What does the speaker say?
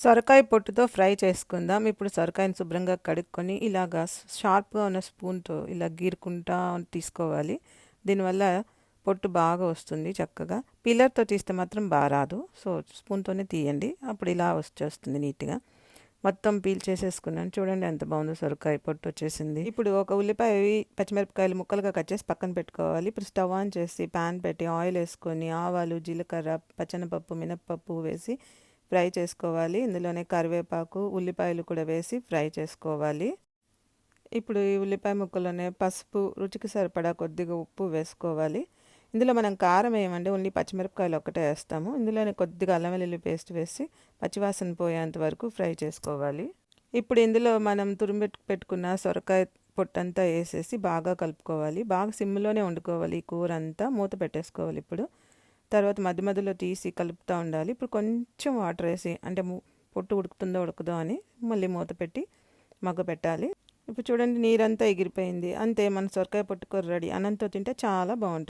సొరకాయ పొట్టుతో ఫ్రై చేసుకుందాం. ఇప్పుడు సొరకాయని శుభ్రంగా కడుక్కొని ఇలాగా షార్ప్‌గా ఉన్న స్పూన్‌తో ఇలా గీరుకుంటా తీసుకోవాలి. దీనివల్ల పొట్టు బాగా వస్తుంది చక్కగా. పీలర్‌తో తీస్తే మాత్రం రాదు. సో, స్పూన్‌తోనే తీయండి. అప్పుడు ఇలా వచ్చేస్తుంది నీట్‌గా. మొత్తం పీల్ చేసేసుకున్నాను. చూడండి ఎంత బాగుందో సొరకాయ పొట్టు వచ్చేసింది. ఇప్పుడు ఒక ఉల్లిపాయ, పచ్చిమిరపకాయలు ముక్కలుగా కట్ చేసి పక్కన పెట్టుకోవాలి. ఇప్పుడు స్టవ్ ఆన్ చేసి ప్యాన్ పెట్టి ఆయిల్ వేసుకొని ఆవాలు, జీలకర్ర, పచ్చనపప్పు, మినప్పప్పు వేసి ఫ్రై చేసుకోవాలి. ఇందులోనే కరివేపాకు, ఉల్లిపాయలు కూడా వేసి ఫ్రై చేసుకోవాలి. ఇప్పుడు ఈ ఉల్లిపాయ ముక్కలోనే పసుపు, రుచికి సరిపడా కొద్దిగా ఉప్పు వేసుకోవాలి. ఇందులో మనం కారం వేయమండి, ఓన్లీ పచ్చిమిరపకాయలు ఒక్కటే వేస్తాము. ఇందులోనే కొద్దిగా అల్లం వెల్లుల్లి పేస్ట్ వేసి పచ్చివాసన పోయేంత వరకు ఫ్రై చేసుకోవాలి. ఇప్పుడు ఇందులో మనం పెట్టుకున్న సొరకాయ పొట్టంతా వేసేసి బాగా కలుపుకోవాలి. బాగా సిమ్లోనే వండుకోవాలి. ఈ కూర అంతా మూత పెట్టేసుకోవాలి. ఇప్పుడు తర్వాత మధ్య మధ్యలో తీసి కలుపుతూ ఉండాలి. ఇప్పుడు కొంచెం వాటర్ వేసి అంటే పొట్టు ఉడుకుతుందో ఉడకదో అని మళ్ళీ మూత పెట్టి మగ్గ పెట్టాలి. ఇప్పుడు చూడండి నీరంతా ఎగిరిపోయింది. అంతే, మన సొరకాయ పొట్టు కూర రెడీ. అన్నంతో తింటే చాలా బాగుంటుంది.